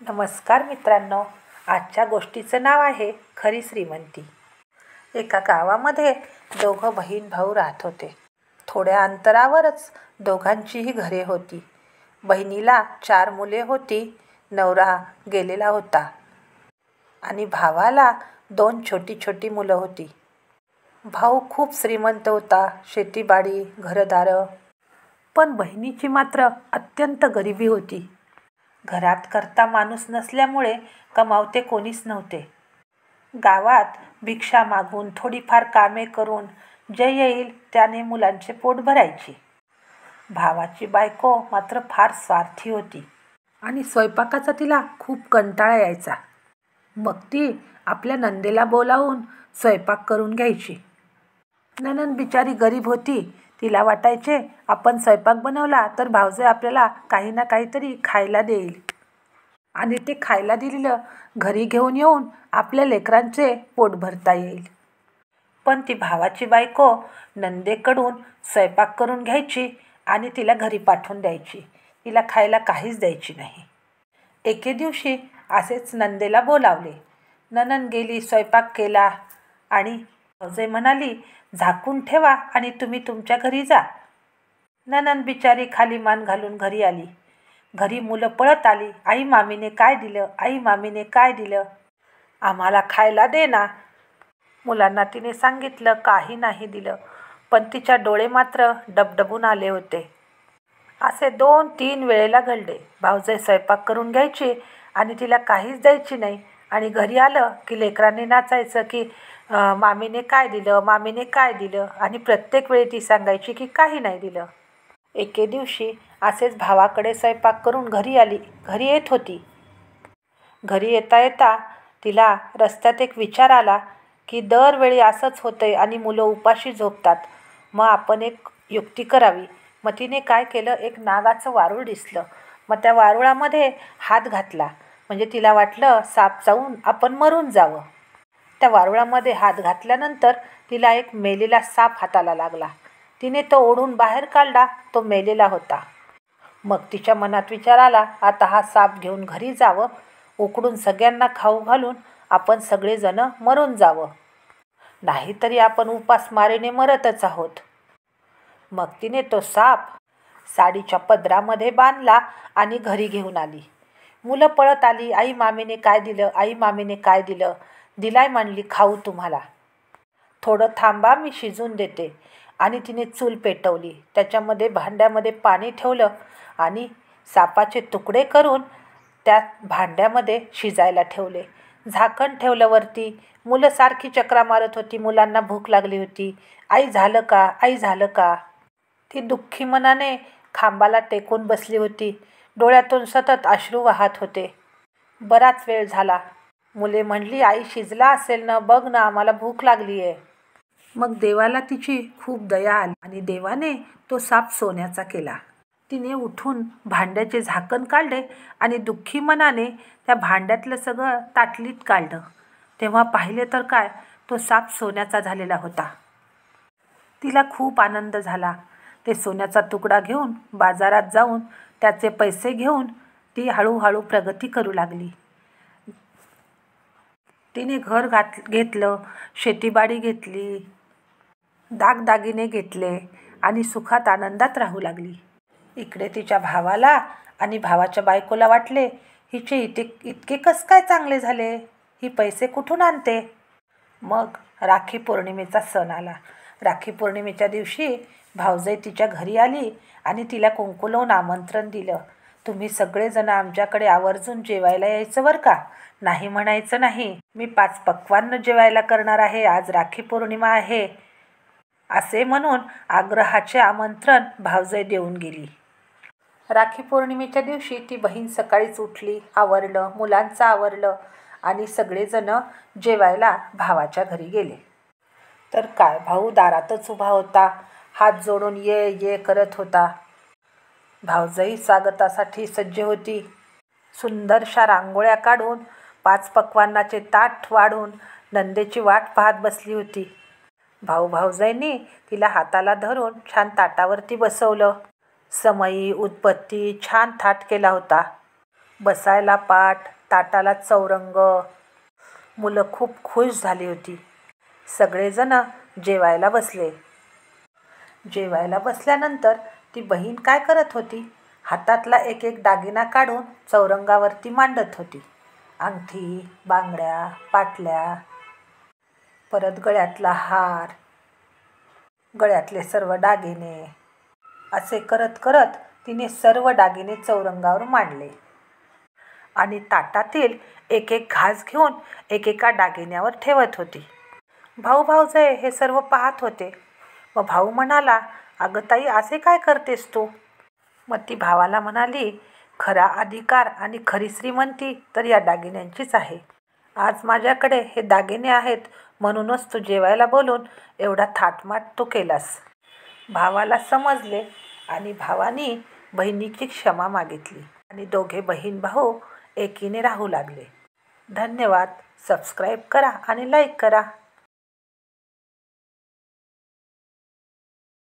नमस्कार मित्रांनो, आजच्या गोष्टीचं नाव आहे खरी श्रीमंती. एका गावामध्ये दोघं बहीण भाऊ राहत होते. थोड्या अंतरावरच दोघांचीही घरे होती. बहिणीला 4 मुले होती. नवरा गेलेला होता आणि भावाला 2 छोटी छोटी मुलं होती. भाऊ खूप श्रीमंत होता, शेतीबाडी, घरदारं. पण बहिणीची मात्र अत्यंत गरिबी होती. घरात करता माणूस नसल्यामुळे कमावते कोणीच नव्हते. गावात भिक्षा मागून थोडीफार कामे करून जे येईल त्याने मुलांचे पोट भरायची. भावाची बायको मात्र फार स्वार्थी होती आणि स्वयंपाकाचा तिला खूप कंटाळा यायचा. मग ती आपल्या नंदेला बोलावून स्वयंपाक करून घ्यायची. नणंद बिचारी गरीब होती. तिला वाटायचे आपण स्वयंपाक बनवला तर भावजय आपल्याला काही ना काहीतरी खायला देईल आणि ते खायला दिलेलं घरी घेऊन येऊन आपल्या लेकरांचे पोट भरता येईल. पण ती भावाची बायको नंदेकडून स्वयंपाक करून घ्यायची आणि तिला घरी पाठवून द्यायची. तिला खायला काहीच द्यायची नाही. एके दिवशी असेच नंदेला बोलावले. नणंद गेली, स्वयंपाक केला आणि भावजय म्हणाली, झाकून ठेवा आणि तुम्ही तुमच्या घरी जा. नणंद बिचारी खाली मान घालून घरी आली. घरी मुलं पळत आली, आई मामीने काय दिलं, आई मामीने काय दिलं, आम्हाला खायला दे ना. मुलांना तिने सांगितलं काही नाही दिलं, पण तिच्या डोळे मात्र डबडबून आले होते. असे 2-3 वेळेला घडले. भावजय स्वयंपाक करून घ्यायची आणि तिला काहीच द्यायची नाही आणि घरी आलं की लेकरांनी नाचायचं की मामीने काय दिलं, मामीने काय दिलं आणि प्रत्येक वेळी ती सांगायची की काही नाही दिलं. एके दिवशी असेच भावाकडे स्वयंपाक करून घरी येत होती. घरी येता येता तिला रस्त्यात एक विचार आला की दरवेळी असंच होतंय आणि मुलं उपाशी झोपतात. मग आपण एक युक्ती करावी. मग तिने काय केलं, एक नागाचं वारूळ दिसलं. मग त्या वारुळामध्ये हात घातला. म्हणजे तिला वाटलं साप चावून आपण मरून जावं. त्या वारुळामध्ये हात घातल्यानंतर तिला एक मेलेला साप हाताला लागला. तिने तो ओढून बाहेर काढला. तो मेलेला होता. मग तिच्या मनात विचार आला, आता हा साप घेऊन घरी जावं, उकडून सगळ्यांना खाऊ घालून आपण सगळेजण मरून जावं, नाहीतरी आपण उपासमारीने मरतच आहोत. मग तिने तो साप साडीच्या पदरामध्ये बांधला आणि घरी घेऊन आली. मुलं पळत आली, आई मामीने काय दिलं, आई मामीने काय दिलं. दिलाय म्हणली खाऊ तुम्हाला. थोडं थांबा, मी शिजून देते. आणि तिने चूल पेटवली. त्याच्यामध्ये भांड्यामध्ये पाणी ठेवलं आणि सापाचे तुकडे करून त्या भांड्यामध्ये शिजायला ठेवले. झाकण ठेवलं वरती. मुलं सारखी चक्रा मारत होती. मुलांना भूक लागली होती. आई झालं का, आई झालं का. ती दुःखी मनाने खांबाला टेकून बसली होती. डोळ्यातून सतत अश्रू वाहत होते. बराच वेळ झाला. मुले म्हणली, आई शिजला असेल ना, बघ ना, आम्हाला भूक लागली आहे. मग देवाला तिची खूप दया आली आणि देवाने तो साप सोन्याचा केला. तिने उठून भांड्याचे झाकण काढले आणि दुःखी मनाने त्या भांड्यातलं सगळं ताटलीत काढलं. तेव्हा पाहिले तर काय, तो साप सोन्याचा झालेला होता. तिला खूप आनंद झाला. ते सोन्याचा तुकडा घेऊन बाजारात जाऊन त्याचे पैसे घेऊन ती हळूहळू प्रगती करू लागली. तिने घर घेतलं, शेतीबाडी घेतली, दागदागिने घेतले आणि सुखात आनंदात राहू लागली. इकडे तिच्या भावाला आणि भावाच्या बायकोला वाटले, हिचे इतके कस काय चांगले झाले, ही पैसे कुठून आणते. मग राखी पौर्णिमेचा सण आला. राखी पौर्णिमेच्या दिवशी भावजय तिच्या घरी आली आणि तिला कुंकू लावून आमंत्रण दिलं. तुम्ही सगळेजण आमच्याकडे आवर्जून जेवायला यायचं बरं का, नाही म्हणायचं नाही. मी 5 पक्वान्न जेवायला करणार आहे, आज राखी पौर्णिमा आहे, असे म्हणून आग्रहाचे आमंत्रण भावजय देऊन गेली. राखी पौर्णिमेच्या दिवशी ती बहीण सकाळीच उठली, आवरलं, मुलांचं आवरलं आणि सगळेजण जेवायला भावाच्या घरी गेले. तर काय, भाऊ दारातच उभा होता, हात जोडून ये ये करत होता. भावजई स्वागतासाठी सज्ज होती. सुंदरशा रांगोळ्या काढून 5 पक्वान्नाचे ताट वाढून नंदेची वाट पाहत बसली होती. भाऊजाईंनी तिला हाताला धरून छान ताटावरती बसवलं. समई, उदबत्ती, छान थाट केला होता. बसायला पाट, ताटाला चौरंग. मुलं खूप खुश झाली होती. सगळेजण जेवायला बसले. जेवायला बसल्यानंतर ती बहीण काय करत होती? हातातला एक एक दागिना काढून चौरंगावरती मांडत होती. अंगठी, बांगड्या, पाटल्या, परत गळ्यातला हार, गळ्यातले सर्व दागिने. असे करत करत तिने सर्व दागिने चौरंगावर मांडले आणि ताटातील एक एक घास घेऊन एकेका दागिन्यावर ठेवत होती. भाऊ भाऊजय हे सर्व पाहत होते. मग भाऊ म्हणाला, अगं ताई, असे काय करतेस तू? मग ती भावाला म्हणाली, खरा अधिकार आणि खरी श्रीमंती तर या दागिन्यांचीच आहे. आज माझ्याकडे हे दागिने आहेत म्हणूनच तू जेवायला बोलून एवढा थाटमाट तू केलास. भावाला समजले आणि भावानी बहिणीची क्षमा मागितली आणि दोघे बहीण भाऊ एकीने राहू लागले. धन्यवाद. सबस्क्राईब करा आणि लाईक करा.